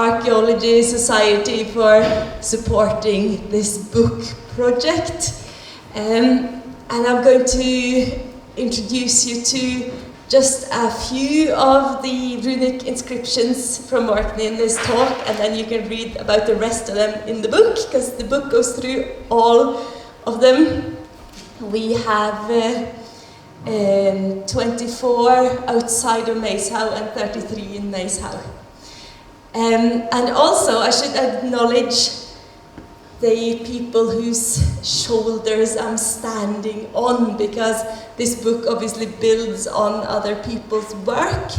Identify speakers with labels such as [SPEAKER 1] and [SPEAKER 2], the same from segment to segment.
[SPEAKER 1] Archaeology Society for supporting this book project. And I'm going to introduce you to just a few of the runic inscriptions from Orkney in this talk, and then you can read about the rest of them in the book, because the book goes through all of them. We have 24 outside of Maeshow and 33 in Maeshow. And also, I should acknowledge the people whose shoulders I'm standing on, because this book obviously builds on other people's work.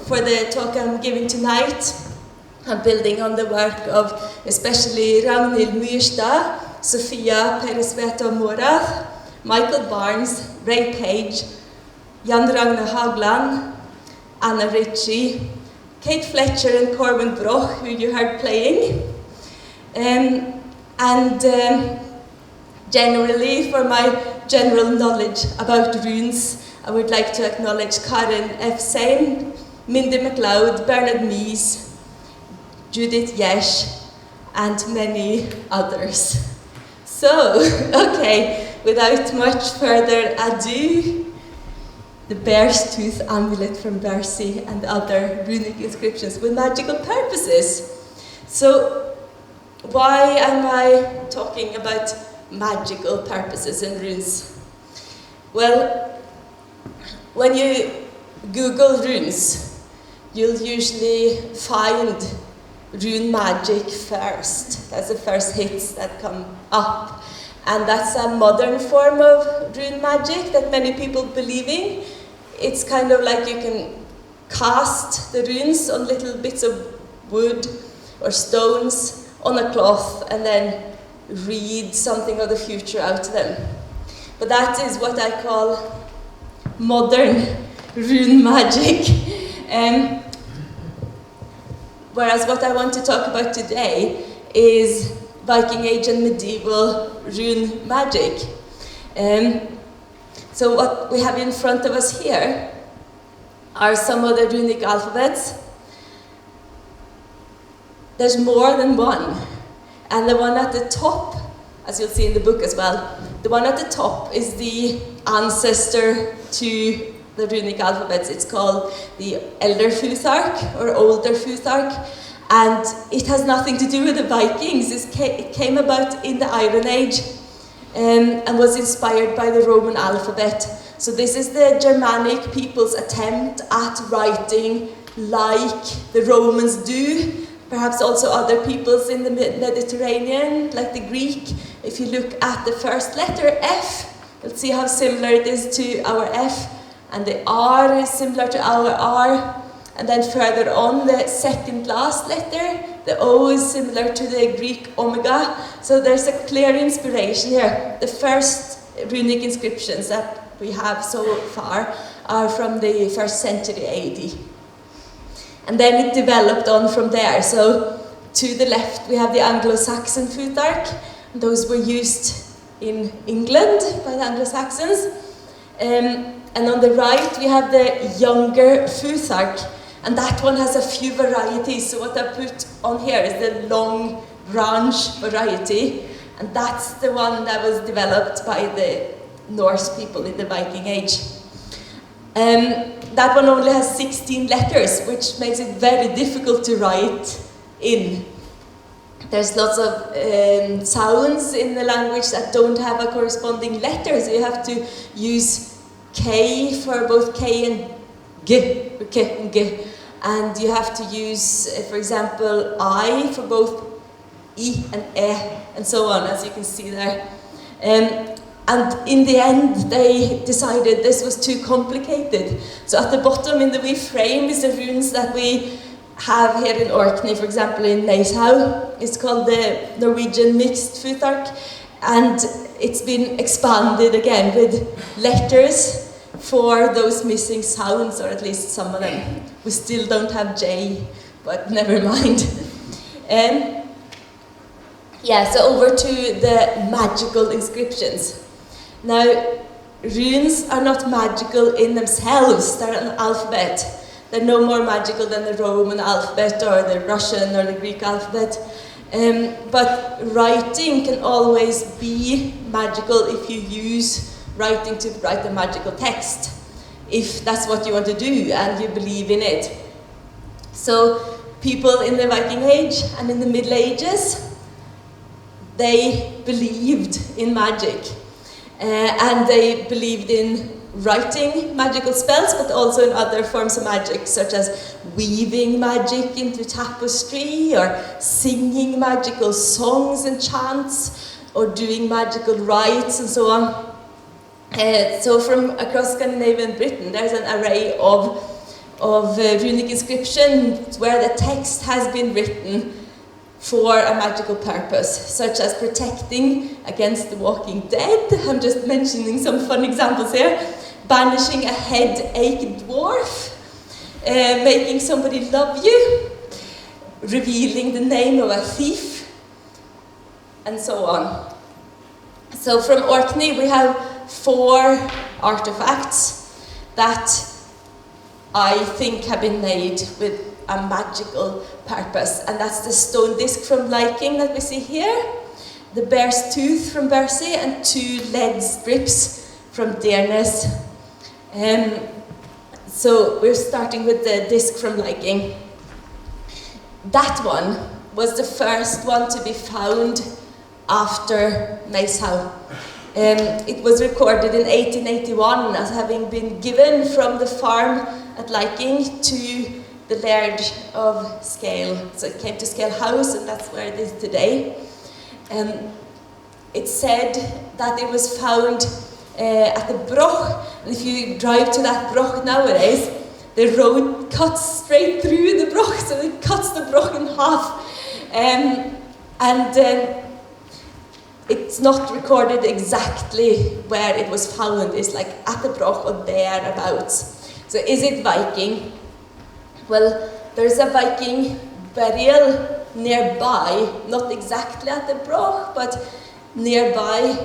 [SPEAKER 1] For the talk I'm giving tonight, I'm building on the work of especially Ragnhild Myrstad, Sofia Peresveta Morath, Michael Barnes, Ray Page, Jan Ragnar Hagland, Anna Ritchie, Kate Fletcher and Corbin Broch, who you heard playing. Generally, for my general knowledge about runes, I would like to acknowledge Karen F. Sein, Mindy MacLeod, Bernard Mees, Judith Yesh, and many others. So, okay, without much further ado, the bear's tooth amulet from Bercy and other runic inscriptions with magical purposes. So, why am I talking about magical purposes in runes? Well, when you Google runes, you'll usually find rune magic first. That's the first hits that come up. And that's a modern form of rune magic that many people believe in. It's kind of like you can cast the runes on little bits of wood or stones on a cloth and then read something of the future out to them. But that is what I call modern rune magic. Whereas what I want to talk about today is Viking Age and medieval rune magic. So what we have in front of us here are some of the runic alphabets. There's more than one. And the one at the top, as you'll see in the book as well, the one at the top is the ancestor to the runic alphabets. It's called the Elder Futhark or Older Futhark. And it has nothing to do with the Vikings. It came about in the Iron Age. And was inspired by the Roman alphabet. So this is the Germanic people's attempt at writing like the Romans do, perhaps also other peoples in the Mediterranean, like the Greek. If you look at the first letter, F, you'll see how similar it is to our F, and the R is similar to our R, and then further on, the second last letter, the O is similar to the Greek omega, so there's a clear inspiration here. The first runic inscriptions that we have so far are from the 1st century AD. And then it developed on from there. So to the left we have the Anglo-Saxon Futhark. Those were used in England by the Anglo-Saxons. And on the right we have the younger Futhark. And that one has a few varieties, so what I put on here is the long branch variety, and that's the one that was developed by the Norse people in the Viking Age. That one only has 16 letters, which makes it very difficult to write in. There's lots of sounds in the language that don't have a corresponding letter, so you have to use K for both K and G, or K and G. And you have to use, for example, I for both I and E, and so on, as you can see there. And in the end, they decided this was too complicated. So at the bottom in the wee frame is the runes that we have here in Orkney, for example, in Maeshow. It's called the Norwegian Mixed Futhark, and it's been expanded again with letters for those missing sounds, or at least some of them. We still don't have J, but never mind. So over to the magical inscriptions. Now, runes are not magical in themselves, they're an alphabet. They're no more magical than the Roman alphabet or the Russian or the Greek alphabet. But writing can always be magical if you use writing to write a magical text, if that's what you want to do and you believe in it. So people in the Viking Age and in the Middle Ages, they believed in magic. And they believed in writing magical spells, but also in other forms of magic, such as weaving magic into tapestry, or singing magical songs and chants, or doing magical rites, and so on. So from across Scandinavia and Britain, there's an array of runic inscriptions where the text has been written for a magical purpose, such as protecting against the walking dead. I'm just mentioning some fun examples here. Banishing a headache dwarf, making somebody love you, revealing the name of a thief, and so on. So from Orkney we have 4 artifacts that I think have been made with a magical purpose, and that's the stone disc from Viking that we see here, the bear's tooth from Bersey, and 2 lead strips from Deerness. So we're starting with the disc from Viking. That one was the first one to be found after Naishau. It was recorded in 1881 as having been given from the farm at Viking to the Laird of Scale. So it came to Scale House, and that's where it is today. It's said that it was found at the Broch, and if you drive to that Broch nowadays, the road cuts straight through the Broch, so it cuts the Broch in half. It's not recorded exactly where it was found. It's like at the Broch or thereabouts. So is it Viking? Well, there's a Viking burial nearby, not exactly at the Broch, but nearby.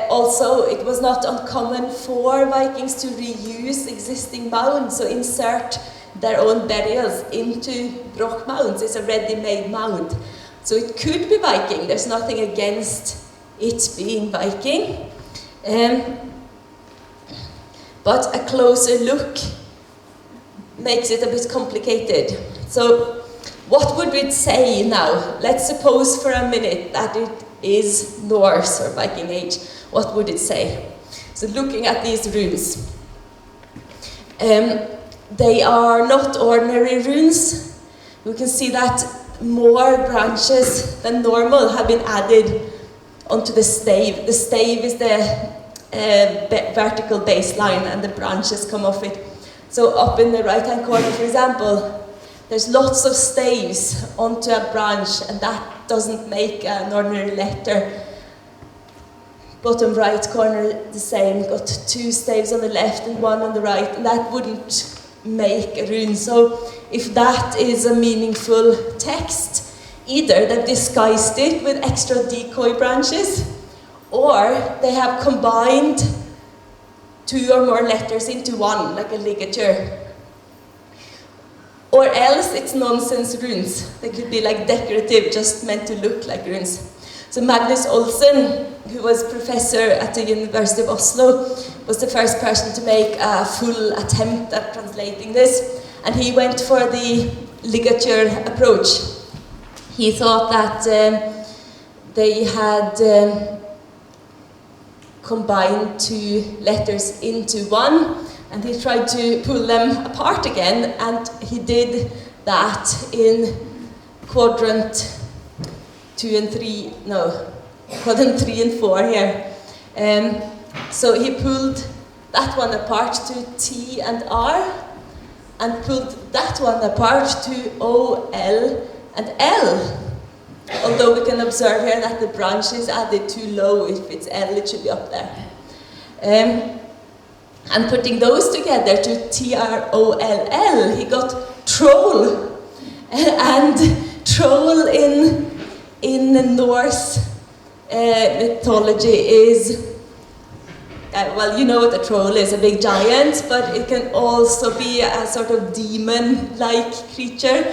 [SPEAKER 1] Also, it was not uncommon for Vikings to reuse existing mounds, so insert their own burials into Broch mounds. It's a ready-made mound. So it could be Viking. There's nothing against it being Viking. But a closer look makes it a bit complicated. So what would we say now? Let's suppose for a minute that it is Norse or Viking Age. What would it say? So looking at these runes, they are not ordinary runes. We can see that more branches than normal have been added onto the stave. The stave is the vertical baseline, and the branches come off it. So up in the right-hand corner, for example, there's lots of staves onto a branch, and that doesn't make an ordinary letter. Bottom right corner, the same, got 2 staves on the left and 1 on the right, and that wouldn't make a rune. So if that is a meaningful text, either they've disguised it with extra decoy branches, or they have combined 2 or more letters into one, like a ligature. Or else it's nonsense runes. They could be like decorative, just meant to look like runes. So Magnus Olsen, who was professor at the University of Oslo, was the first person to make a full attempt at translating this, and he went for the ligature approach. He thought that they had combined 2 letters into one, and he tried to pull them apart again, and he did that in quadrant 3 and 4 here. So he pulled that one apart to T and R, and pulled that one apart to O, L, and L. Although we can observe here that the branch is added too low. If it's L, it should be up there. And putting those together to T-R-O-L-L, he got troll. And troll in Norse mythology is well, you know what a troll is, a big giant, but it can also be a sort of demon-like creature.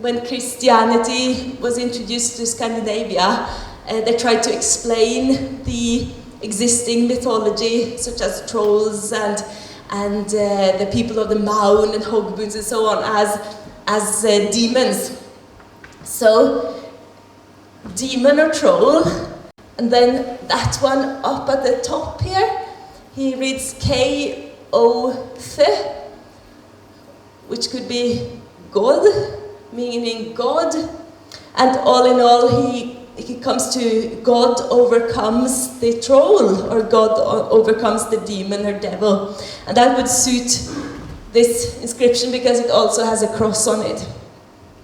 [SPEAKER 1] When Christianity was introduced to Scandinavia, they tried to explain the existing mythology, such as trolls and the people of the mound and hogboons and so on, as demons. So, demon or troll, and then that one up at the top here, he reads K-O-Th, which could be God, meaning God, and all in all he comes to God overcomes the troll, or God overcomes the demon or devil, and that would suit this inscription because it also has a cross on it.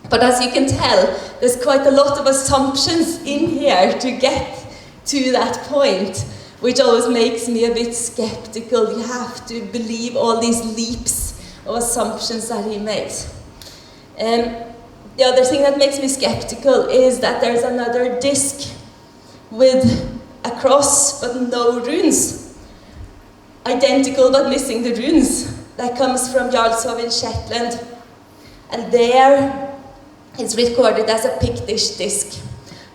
[SPEAKER 1] But as you can tell, there's quite a lot of assumptions in here to get to that point, which always makes me a bit skeptical. You have to believe all these leaps of assumptions that he makes. The other thing that makes me skeptical is that there's another disc with a cross but no runes. Identical but missing the runes. That comes from Ljosland in Shetland. And there it's recorded as a Pictish disc.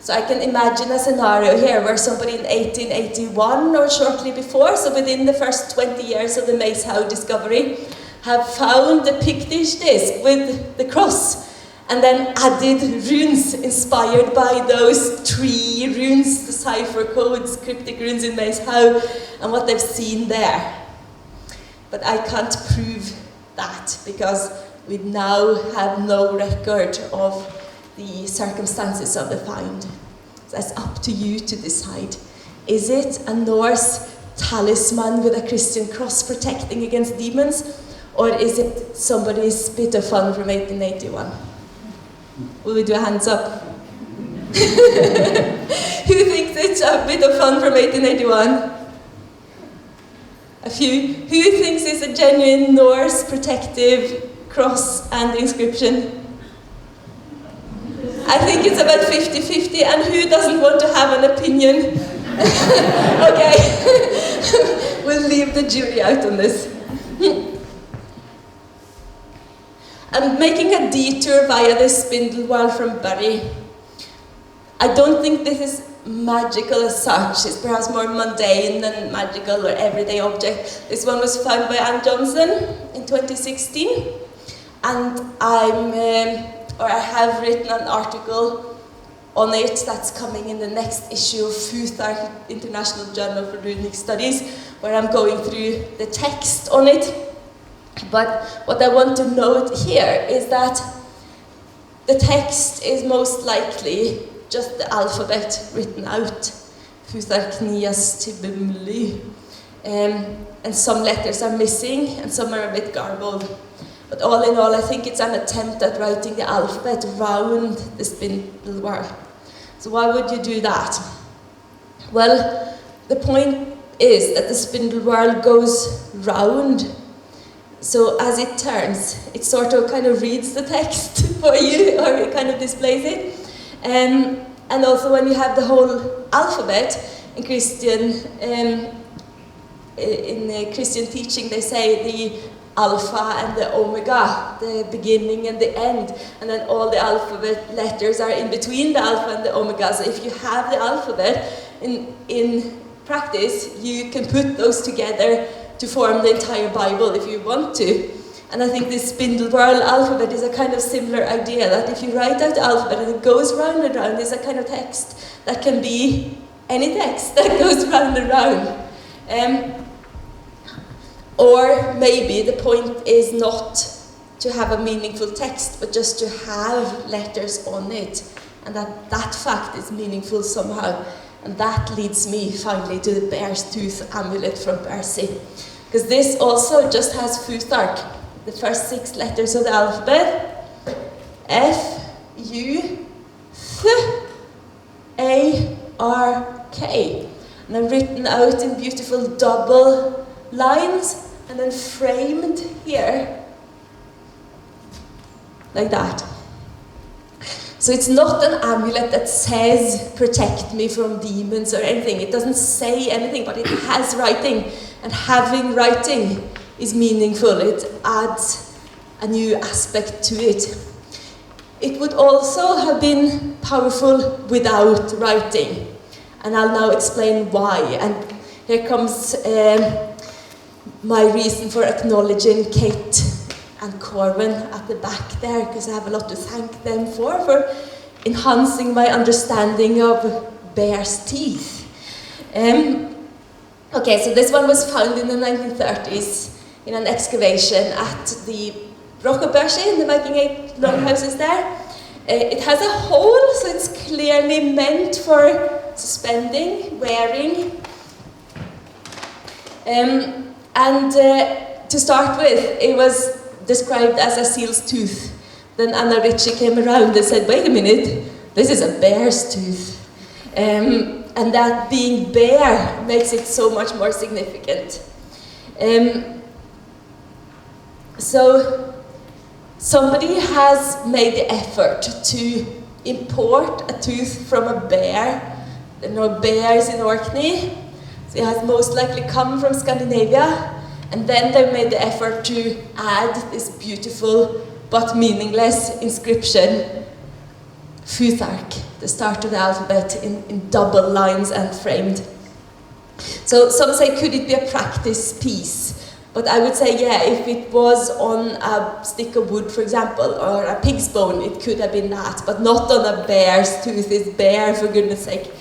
[SPEAKER 1] So I can imagine a scenario here where somebody in 1881 or shortly before, so within the first 20 years of the Mace Howe discovery, have found the Pictish disc with the cross and then added runes inspired by those 3 runes, the cipher codes, cryptic runes in Mace Howe, and what they've seen there. But I can't prove that because we now have no record of the circumstances of the find. So it's up to you to decide. Is it a Norse talisman with a Christian cross protecting against demons? Or is it somebody's bit of fun from 1881? Will we do a hands up? Who thinks it's a bit of fun from 1881? A few. Who thinks it's a genuine Norse protective cross and inscription? I think it's about 50-50, and who doesn't want to have an opinion? Okay, we'll leave the jury out on this. I'm making a detour via the spindle whorl from Bury. I don't think this is magical as such. It's perhaps more mundane than magical or everyday object. This one was found by Anne Johnson in 2016, and I have written an article on it that's coming in the next issue of Futhark, International Journal for Runic Studies, where I'm going through the text on it. But what I want to note here is that the text is most likely just the alphabet written out, Futharknias Tibumli, and some letters are missing and some are a bit garbled. But all in all, I think it's an attempt at writing the alphabet round the spindle whorl. So why would you do that? Well, the point is that the spindle whorl goes round. So as it turns, it sort of kind of reads the text for you, or it kind of displays it. And also when you have the whole alphabet in Christian teaching, they say the alpha and the omega, the beginning and the end, and then all the alphabet letters are in between the alpha and the omega. So if you have the alphabet in practice, you can put those together to form the entire Bible if you want to. And I think this spindle whorl alphabet is a kind of similar idea, that if you write out the alphabet and it goes round and round, it's a kind of text that can be any text that goes round and round. Or maybe the point is not to have a meaningful text, but just to have letters on it, and that fact is meaningful somehow. And that leads me finally to the bear's tooth amulet from Percy. Because this also just has Futhark, the first 6 letters of the alphabet, F, U, Th, A, R, K. And they're written out in beautiful double lines and then framed here, like that. So it's not an amulet that says protect me from demons or anything. It doesn't say anything, but it has writing. And having writing is meaningful. It adds a new aspect to it. It would also have been powerful without writing. And I'll now explain why. And here comes my reason for acknowledging Kate and Corwin at the back there, because I have a lot to thank them for enhancing my understanding of bear's teeth. Okay, so this one was found in the 1930s in an excavation at the Brockebergsky in the Viking Age longhouses there. It has a hole, so it's clearly meant for suspending, wearing. To start with, it was described as a seal's tooth. Then Anna Ritchie came around and said, wait a minute, this is a bear's tooth. And that being bear makes it so much more significant. So somebody has made the effort to import a tooth from a bear. There are no bears in Orkney, so it has most likely come from Scandinavia. And then they made the effort to add this beautiful but meaningless inscription, Futhark, the start of the alphabet, in double lines and framed. So some say, could it be a practice piece? But I would say, yeah, if it was on a stick of wood, for example, or a pig's bone, it could have been that, but not on a bear's tooth. It's bear, for goodness sake.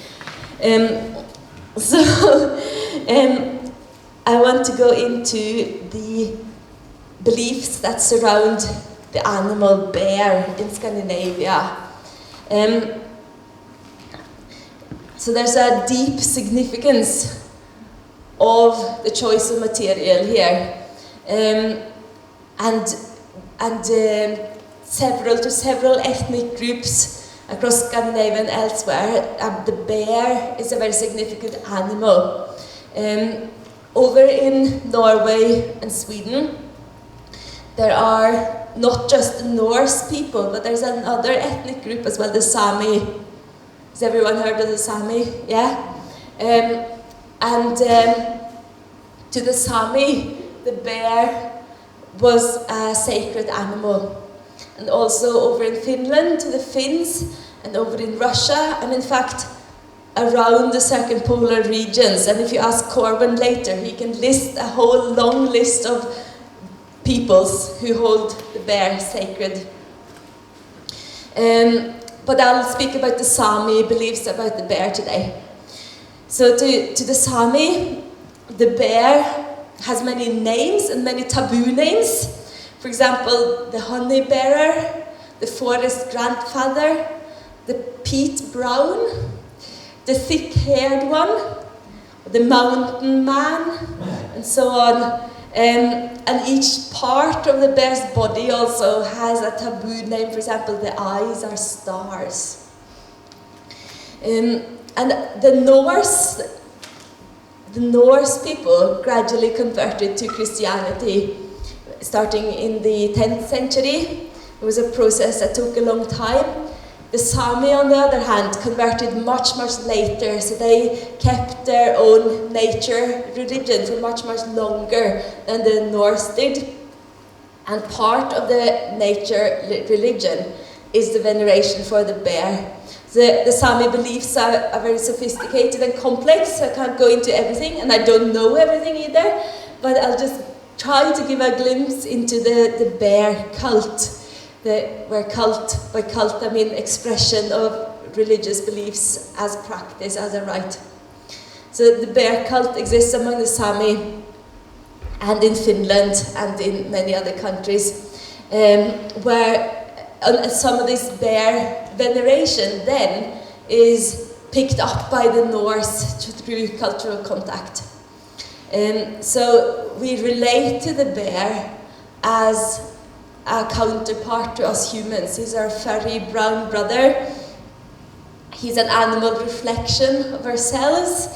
[SPEAKER 1] I want to go into the beliefs that surround the animal bear in Scandinavia. So there's a deep significance of the choice of material here, and several ethnic groups across Scandinavia and elsewhere. The bear is a very significant animal. Over in Norway and Sweden, there are not just the Norse people, but there's another ethnic group as well, the Sami. Has everyone heard of the Sami? Yeah? To the Sami, the bear was a sacred animal. And also over in Finland, to the Finns, and over in Russia, and in fact, around the circumpolar regions. And if you ask Corwin later, he can list a whole long list of peoples who hold the bear sacred. But I'll speak about the Sami beliefs about the bear today. So to the Sami, the bear has many names and many taboo names. For example, the honey bearer, the forest grandfather, the peat brown, the thick-haired one, the mountain man, and so on. And each part of the bear's body also has a taboo name. For example, the eyes are stars. And the Norse people gradually converted to Christianity, starting in the 10th century. It was a process that took a long time. The Sami, on the other hand, converted much later, so they kept their own nature religion for much longer than the Norse did. And part of the nature religion is the veneration for the bear. The Sami beliefs are very sophisticated and complex, so I can't go into everything, and I don't know everything either, but I'll just try to give a glimpse into the bear cult. Where by cult I mean expression of religious beliefs as practice, as a rite. So the bear cult exists among the Sami and in Finland and in many other countries, where some of this bear veneration then is picked up by the Norse through cultural contact. So we relate to the bear as a counterpart to us humans. He's our furry brown brother. He's an animal reflection of ourselves.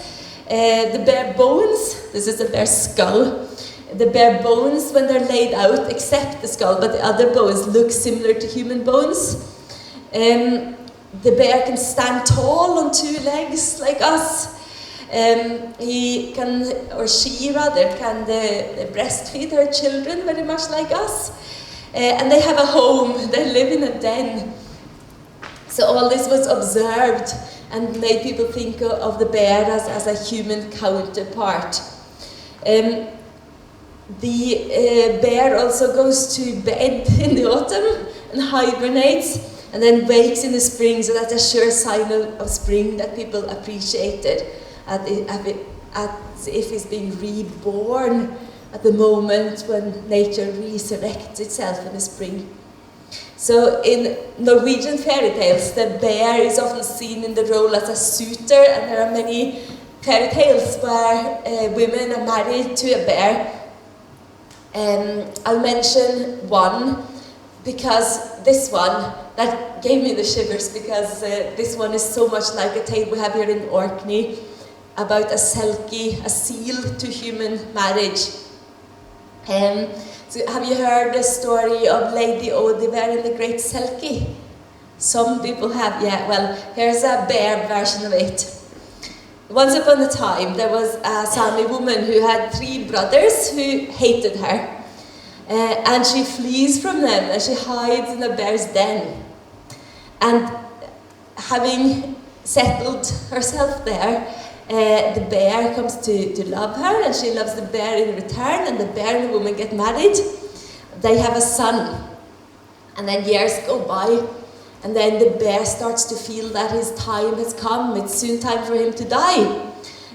[SPEAKER 1] The bare bones, this is the bear skull. The bare bones, when they're laid out, except the skull, but the other bones look similar to human bones. the bear can stand tall on two legs like us. He can, or she rather, can breastfeed her children very much like us. And they have a home, they live in a den. So all this was observed and made people think of the bear as a human counterpart. The bear also goes to bed in the autumn and hibernates, and then wakes in the spring, so that's a sure sign of spring that people appreciated, as if it's being reborn at the moment when nature resurrects itself in the spring. So in Norwegian fairy tales, the bear is often seen in the role as a suitor, and there are many fairy tales where women are married to a bear. I'll mention one, because this one, that gave me the shivers, because this one is so much like a tale we have here in Orkney about a selkie, a seal to human marriage. So have you heard the story of Lady Odiver and the Great Selkie? Some people have, yeah. Well, here's a bear version of it. Once upon a time, there was a Sami woman who had 3 brothers who hated her. And she flees from them and she hides in a bear's den. And having settled herself there, the bear comes to love her, and she loves the bear in return, and the bear and the woman get married. They have a son. And then years go by, and then the bear starts to feel that his time has come. It's soon time for him to die.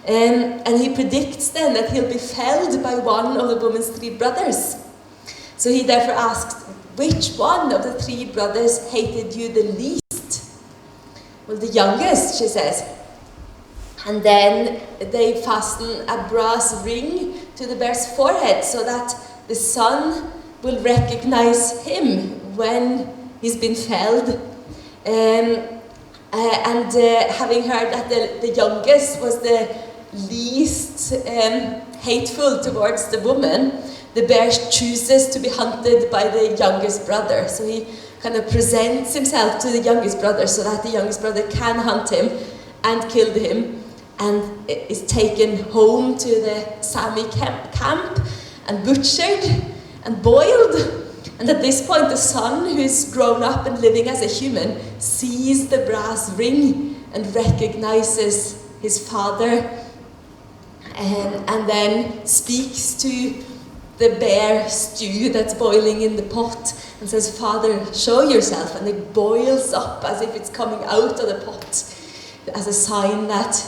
[SPEAKER 1] And he predicts then that he'll be felled by one of the woman's 3 brothers. So he therefore asks, which one of the 3 brothers hated you the least? Well, the youngest, she says. And then they fasten a brass ring to the bear's forehead so that the son will recognize him when he's been felled. Having heard that the youngest was the least hateful towards the woman, the bear chooses to be hunted by the youngest brother. So he kind of presents himself to the youngest brother so that the youngest brother can hunt him and kill him, and is taken home to the Sami camp and butchered and boiled. And at this point, the son, who's grown up and living as a human, sees the brass ring and recognizes his father, and then speaks to the bear stew that's boiling in the pot and says, "Father, show yourself." And it boils up as if it's coming out of the pot, as a sign that,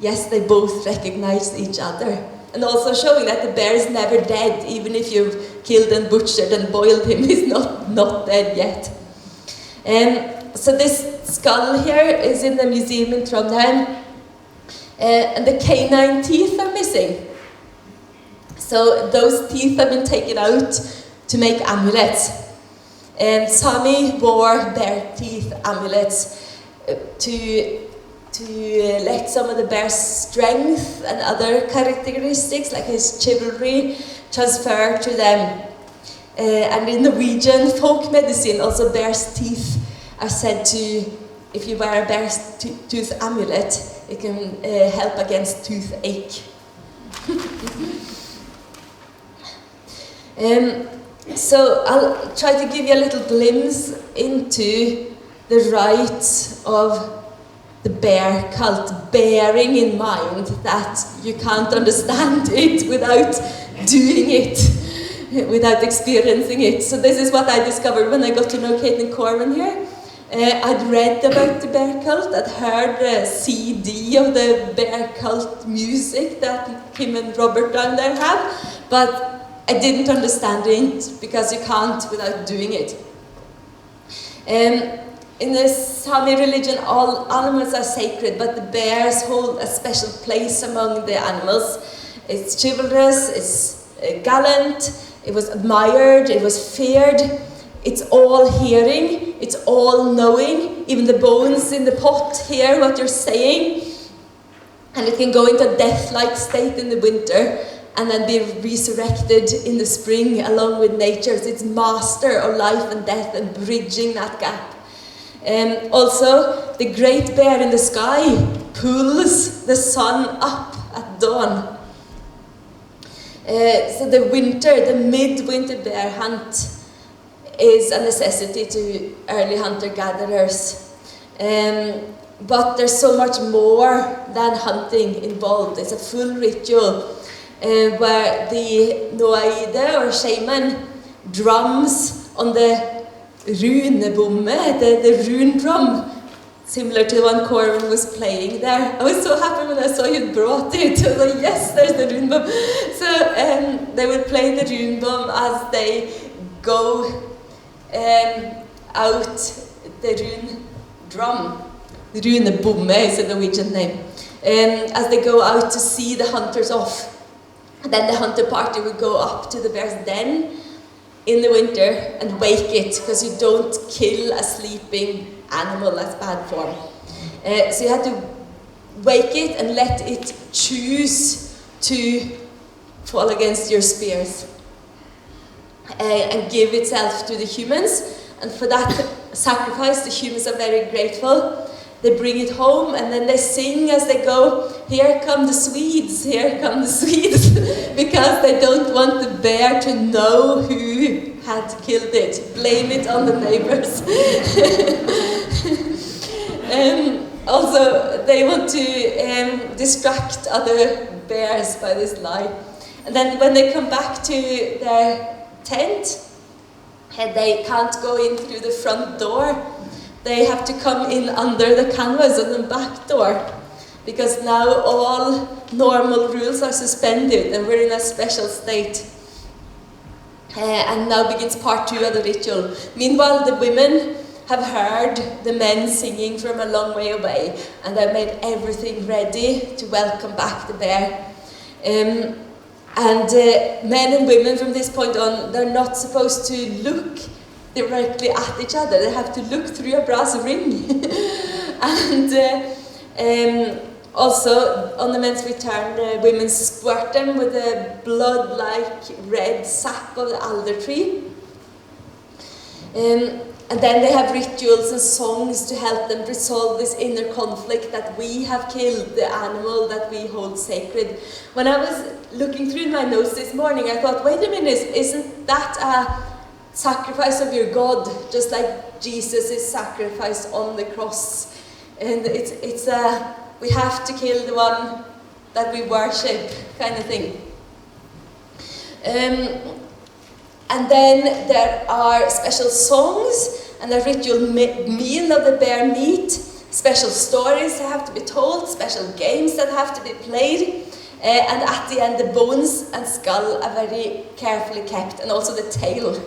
[SPEAKER 1] yes, they both recognize each other. And also showing that the bear is never dead, even if you've killed and butchered and boiled him, he's not dead yet. So this skull here is in the museum in Trondheim, and the canine teeth are missing. So those teeth have been taken out to make amulets. Sami wore bear teeth amulets to let some of the bear's strength and other characteristics, like his chivalry, transfer to them. And in Norwegian folk medicine, also bear's teeth are said to, if you wear a bear's tooth amulet, it can help against toothache. So I'll try to give you a little glimpse into the rites of the bear cult, bearing in mind that you can't understand it without doing it, without experiencing it. So this is what I discovered when I got to know Kate and Corwin here. I'd read about the bear cult, I'd heard a CD of the bear cult music that Kim and Robert down there have, but I didn't understand it because you can't without doing it. In the Sami religion, all animals are sacred, but the bears hold a special place among the animals. It's chivalrous, it's gallant, it was admired, it was feared. It's all hearing, it's all knowing. Even the bones in the pot hear what you're saying. And it can go into a death-like state in the winter and then be resurrected in the spring along with nature. It's master of life and death and bridging that gap. Also, the great bear in the sky pulls the sun up at dawn. So the midwinter bear hunt is a necessity to early hunter-gatherers. But there's so much more than hunting involved. It's a full ritual where the Noaide or shaman drums on the runebomme, the rune drum, similar to the one Corwin was playing there. I was so happy when I saw you brought it. I was like, yes, there's the rune bomb. So they would play the rune bomb as they go out the rune drum. Runebomme is a Norwegian name. As they go out to see the hunters off. And then the hunter party would go up to the bear's den in the winter and wake it, because you don't kill a sleeping animal, that's bad form. So you had to wake it and let it choose to fall against your spears and give itself to the humans. And for that sacrifice, the humans are very grateful. They bring it home and then they sing as they go, "Here come the Swedes, here come the Swedes," because they don't want the bear to know who had killed it. Blame it on the neighbors. Also, they want to distract other bears by this lie. And then when they come back to their tent, they can't go in through the front door. They have to come in under the canvas on the back door, because now all normal rules are suspended and we're in a special state. And now begins part 2 of the ritual. Meanwhile, the women have heard the men singing from a long way away, and they've made everything ready to welcome back the bear. And men and women from this point on, they're not supposed to look directly at each other. They have to look through a brass ring. And also, on the men's return, the women squirt them with a blood-like red sap of the alder tree. And then they have rituals and songs to help them resolve this inner conflict that we have killed the animal that we hold sacred. When I was looking through my notes this morning, I thought, wait a minute, isn't that a sacrifice of your God, just like Jesus is sacrificed on the cross? And we have to kill the one that we worship, kind of thing. And then there are special songs and a ritual meal of the bear meat, special stories that have to be told, special games that have to be played, and at the end the bones and skull are very carefully kept, and also the tail.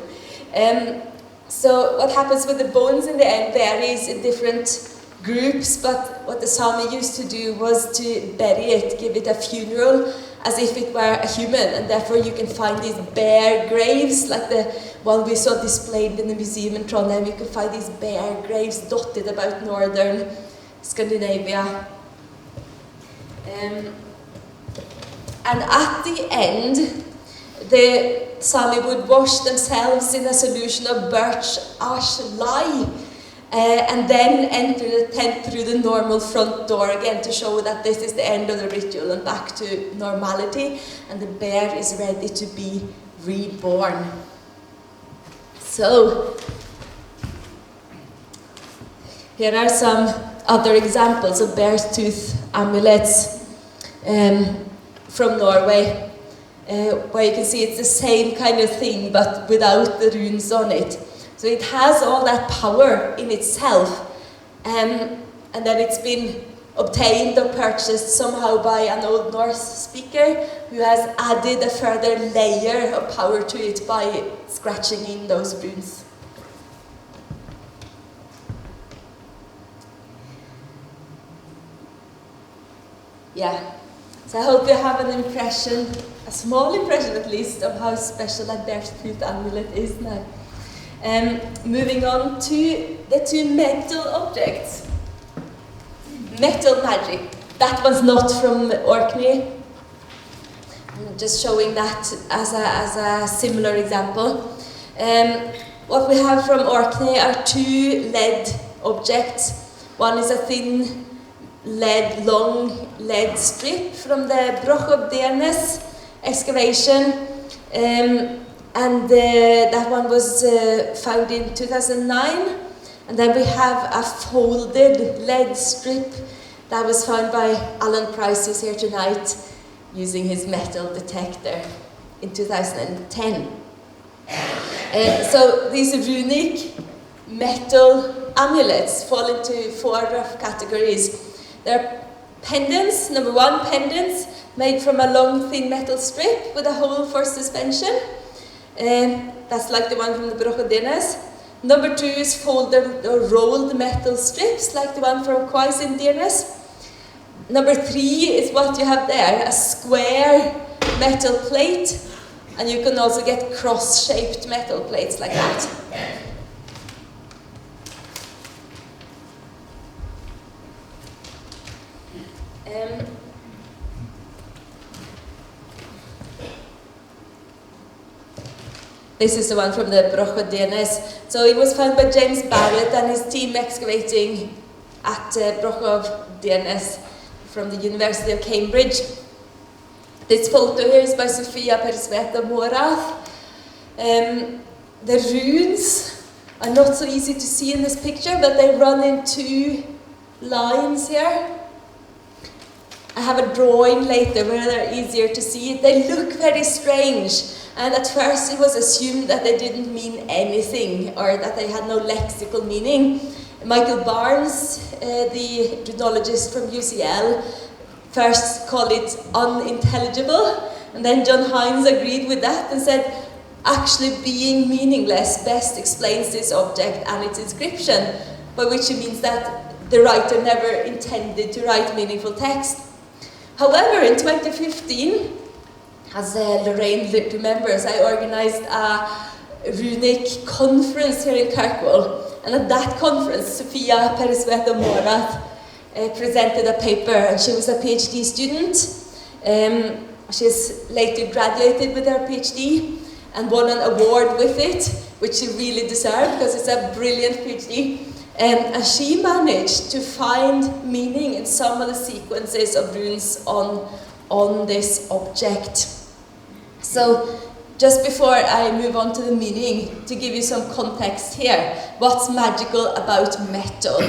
[SPEAKER 1] So what happens with the bones in the end varies in different groups, but what the Sami used to do was to bury it, give it a funeral, as if it were a human, and therefore you can find these bear graves, like the one we saw displayed in the museum in Trondheim. You can find these bear graves dotted about northern Scandinavia. And at the end, the Sami would wash themselves in a solution of birch ash lye, and then enter the tent through the normal front door again to show that this is the end of the ritual and back to normality, and the bear is ready to be reborn. So, here are some other examples of bear's tooth amulets from Norway, where you can see it's the same kind of thing but without the runes on it. So it has all that power in itself, and then it's been obtained or purchased somehow by an Old Norse speaker who has added a further layer of power to it by scratching in those runes. Yeah, so I hope you have an impression, a small impression at least, of how special that bear's tooth amulet is now. Moving on to the 2 metal objects. Metal magic. That one's not from Orkney. I'm just showing that as a similar example. What we have from Orkney are 2 lead objects. One is a thin long lead strip from the Broch of Dearness excavation, and that one was found in 2009. And then we have a folded lead strip that was found by Alan Price, who's here tonight, using his metal detector in 2010. So these runic metal amulets fall into 4 rough categories. There are pendants. Number 1, pendants made from a long, thin metal strip with a hole for suspension. That's like the one from the Broch of Dearness. Number 2 is folded or rolled metal strips, like the one from Quais in Dearness. Number 3 is what you have there, a square metal plate, and you can also get cross-shaped metal plates like that. This is the one from the Broch of Dearness. So it was found by James Barrett and his team excavating at Broch of Dearness from the University of Cambridge. This photo here is by Sofia Persveta Morath. The runes are not so easy to see in this picture, but they run in 2 lines here. I have a drawing later where they're easier to see. They look very strange, and at first it was assumed that they didn't mean anything or that they had no lexical meaning. Michael Barnes, the runologist from UCL, first called it unintelligible, and then John Hines agreed with that and said, actually being meaningless best explains this object and its inscription, by which it means that the writer never intended to write meaningful text. However, in 2015, as Lorraine remembers, I organized a runic conference here in Kirkwall, and at that conference, Sofia Persveta Morath presented a paper, and she was a PhD student. She's later graduated with her PhD and won an award with it, which she really deserved because it's a brilliant PhD. And she managed to find meaning in some of the sequences of runes on this object. So, just before I move on to the meaning, to give you some context here, what's magical about metal?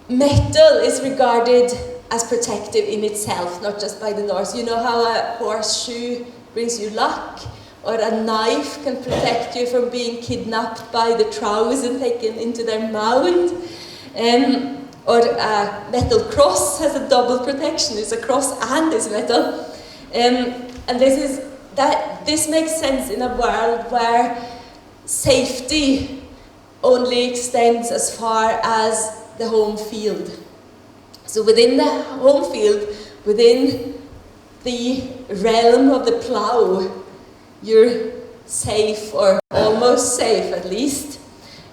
[SPEAKER 1] Metal is regarded as protective in itself, not just by the Norse. You know how a horseshoe brings you luck? Or a knife can protect you from being kidnapped by the Trows and taken into their mound. Or a metal cross has a double protection. It's a cross and it's metal. And this makes sense in a world where safety only extends as far as the home field. So within the home field, within the realm of the plough, you're safe, or almost safe at least,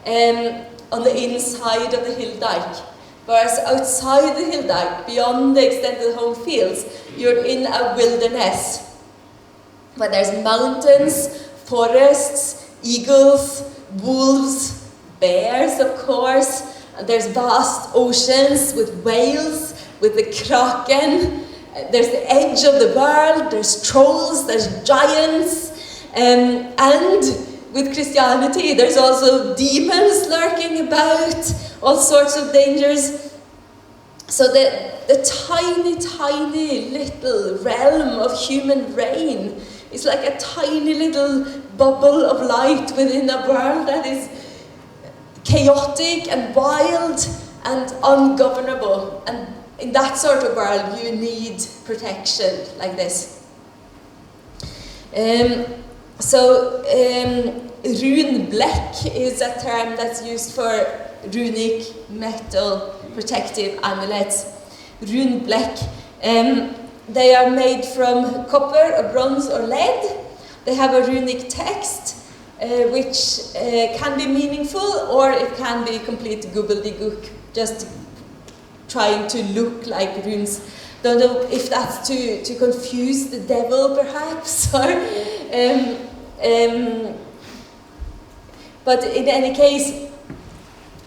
[SPEAKER 1] on the inside of the hill dike. Whereas outside the hill dike, beyond the extent of the home fields, you're in a wilderness where there's mountains, forests, eagles, wolves, bears, of course, and there's vast oceans with whales, with the kraken. There's the edge of the world, there's trolls, there's giants, and with Christianity there's also demons lurking about, all sorts of dangers. So the tiny, tiny little realm of human reign is like a tiny little bubble of light within a world that is chaotic and wild and ungovernable. And in that sort of world, you need protection like this. Rune black is a term that's used for runic metal protective amulets. Rune black, they are made from copper or bronze or lead. They have a runic text, which can be meaningful, or it can be complete gobbledygook, just trying to look like runes. Don't know if that's to confuse the devil, perhaps, or but in any case,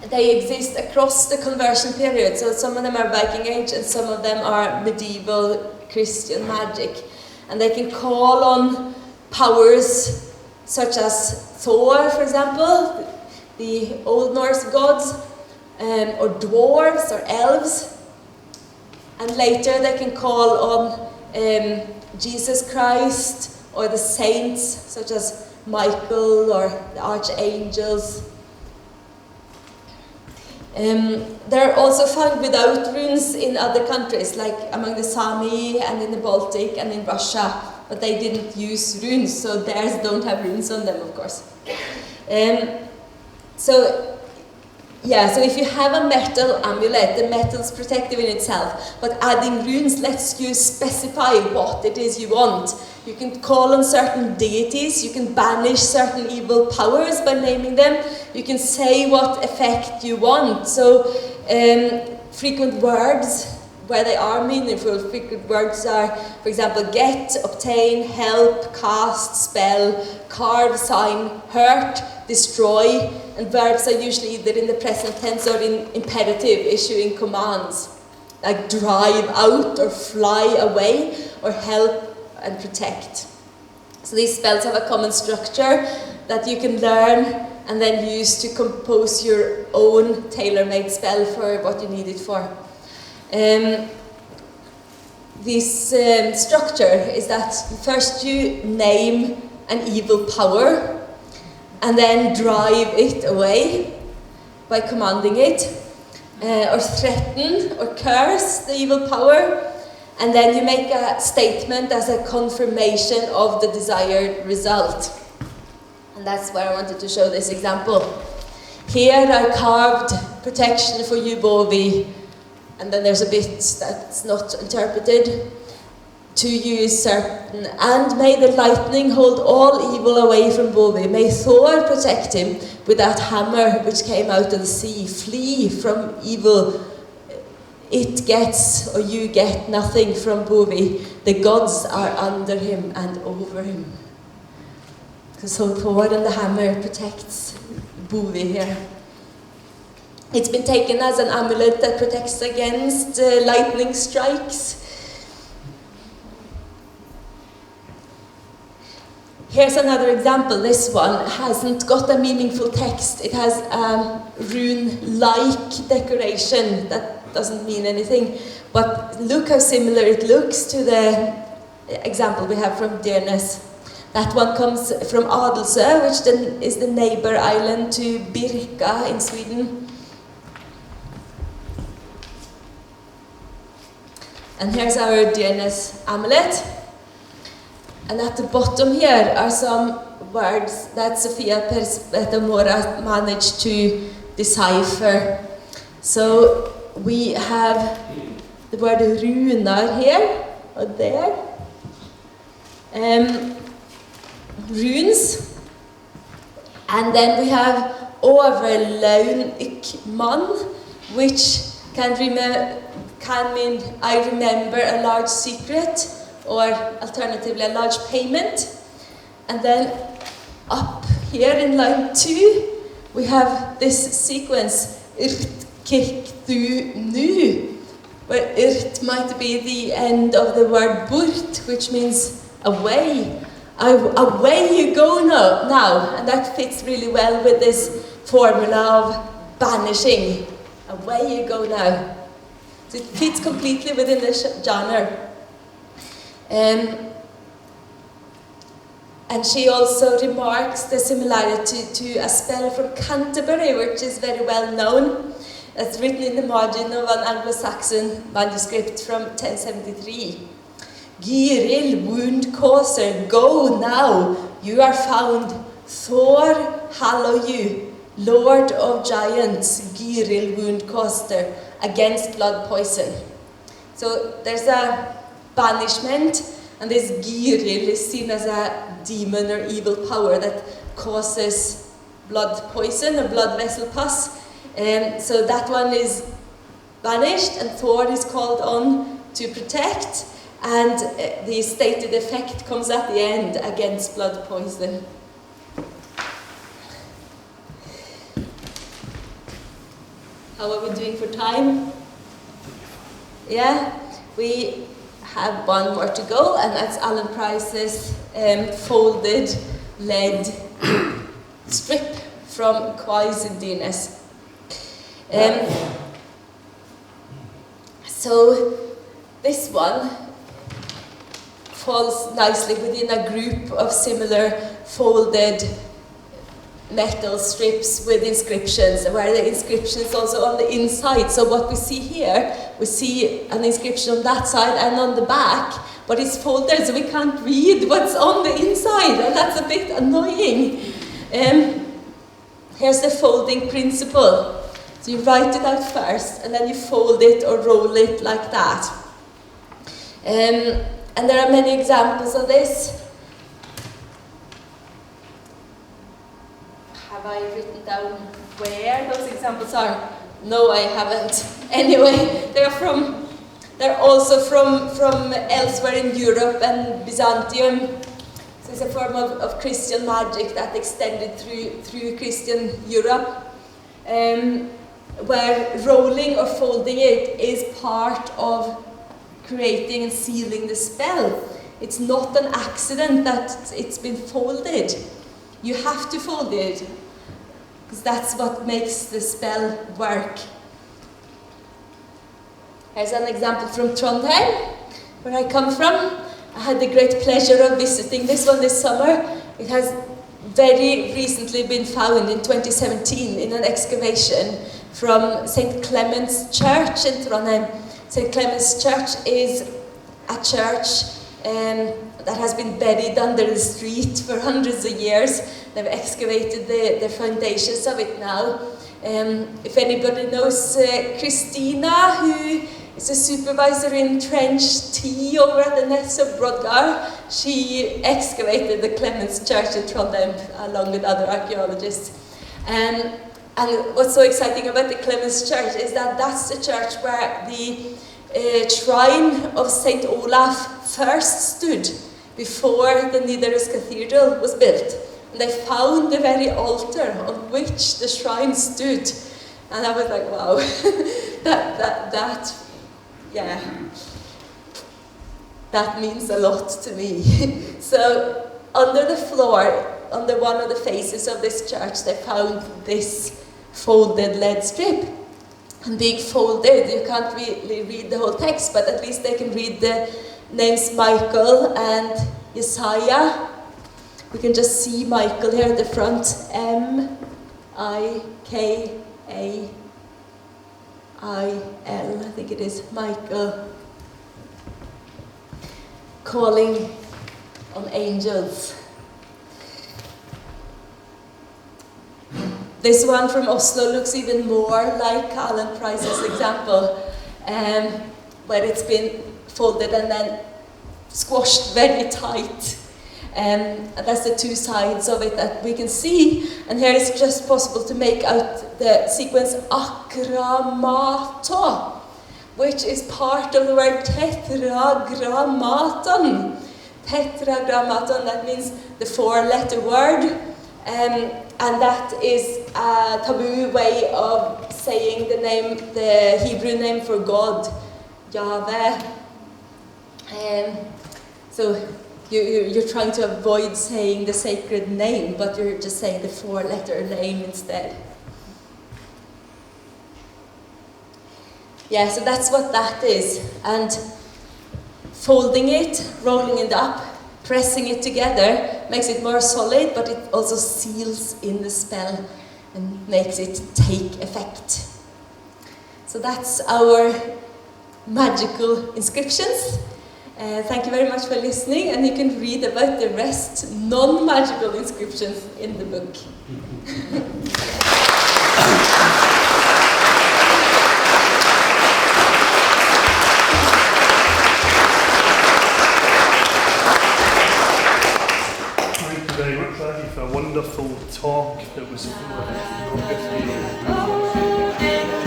[SPEAKER 1] they exist across the conversion period. So some of them are Viking Age and some of them are medieval Christian magic. And they can call on powers such as Thor, for example, the Old Norse gods, or dwarves or elves. And later they can call on Jesus Christ or the saints such as Michael or the archangels. They're also found without runes in other countries, like among the Sami and in the Baltic and in Russia, but they didn't use runes, so theirs don't have runes on them, of course. So if you have a metal amulet, the metal's protective in itself, but adding runes lets you specify what it is you want. You can call on certain deities, you can banish certain evil powers by naming them, you can say what effect you want. So frequent words, where they are meaningful, frequent words are, for example, get, obtain, help, cast, spell, carve, sign, hurt, destroy, and verbs are usually either in the present tense or in imperative, issuing commands, like drive out or fly away or help and protect. So these spells have a common structure that you can learn and then use to compose your own tailor-made spell for what you need it for. This structure is that first you name an evil power and then drive it away by commanding it, or threaten or curse the evil power, and then you make a statement as a confirmation of the desired result. And that's where I wanted to show this example. Here I carved protection for you, Bovi, and then there's a bit that's not interpreted. To you is certain, and may the lightning hold all evil away from Bovi. May Thor protect him with that hammer which came out of the sea. Flee from evil. It gets, or you get, nothing from Bovi. The gods are under him and over him. So Thor and the hammer protects Bovi here. It's been taken as an amulet that protects against lightning strikes. Here's another example. This one hasn't got a meaningful text. It has a rune-like decoration that doesn't mean anything. But look how similar it looks to the example we have from Dearness. That one comes from Adelsö, which then is the neighbor island to Birka in Sweden. And here's our Dearness amulet. And at the bottom here are some words that Sofia Petamora managed to decipher. So we have the word runar here, or there. Runes. And then we have overlaunik man, which can mean I remember a large secret, or alternatively a large payment. And then up here in line 2, we have this sequence, irt kik du nu, where irt might be the end of the word burt, which means away. Away you go now. And that fits really well with this formula of banishing. Away you go now. So it fits completely within the genre. And she also remarks the similarity to a spell from Canterbury, which is very well known. It's written in the margin of an Anglo-Saxon manuscript from 1073. Giril, wound causer, go now, you are found. Thor, hallow you, Lord of giants, Giril, wound causer, against blood poison. So there's a banishment, and this Giril is seen as a demon or evil power that causes blood poison or blood vessel pus. So that one is banished, and Thor is called on to protect, and the stated effect comes at the end, against blood poison. How are we doing for time? Yeah, we have one more to go, and that's Alan Price's folded lead strip from Quais Indines. So this one falls nicely within a group of similar folded metal strips with inscriptions, where the inscription is also on the inside. So what we see here, we see an inscription on that side and on the back, but it's folded, so we can't read what's on the inside, and that's a bit annoying. Here's the folding principle. So you write it out first, and then you fold it or roll it like that. And there are many examples of this. Have I written down where those examples are? No, I haven't. Anyway, they're also from elsewhere in Europe and Byzantium. So it's a form of Christian magic that extended through Christian Europe, where rolling or folding it is part of creating and sealing the spell. It's not an accident that it's been folded. You have to fold it, because that's what makes the spell work. Here's an example from Trondheim, where I come from. I had the great pleasure of visiting this one this summer. It has very recently been found in 2017 in an excavation from St. Clement's Church in Trondheim. St. Clement's Church is a church that has been buried under the street for hundreds of years. They've excavated the foundations of it now. If anybody knows Christina, who is a supervisor in Trench T over at the Nets of Brodgar, she excavated the Clement's Church in Trondheim along with other archaeologists. And what's so exciting about the Clement's Church is that that's the church where the shrine of St. Olaf first stood before the Nidaros Cathedral was built. And they found the very altar on which the shrine stood. And I was like, wow, that means a lot to me. So under the floor, under one of the faces of this church, they found this folded lead strip. And being folded, you can't really read the whole text, but at least they can read the names Michael and Isaiah. We can just see Michael here at the front. M-I-K-A-I-L, I think it is, Michael. Calling on angels. This one from Oslo looks even more like Alan Price's example, where it's been folded and then squashed very tight. And that's the two sides of it that we can see. And here it's just possible to make out the sequence akramato, which is part of the word tetragrammaton. Tetragrammaton, that means the four-letter word. And that is a taboo way of saying the name, the Hebrew name for God, Yahweh. So you're trying to avoid saying the sacred name, but you're just saying the four-letter name instead. Yeah, so that's what that is. And folding it, rolling it up, pressing it together makes it more solid, but it also seals in the spell and makes it take effect. So that's our magical inscriptions. Thank you very much for listening, and you can read about the rest, non-magical inscriptions, in the book.
[SPEAKER 2] Thank you very much, Raggy, for a wonderful talk that was full of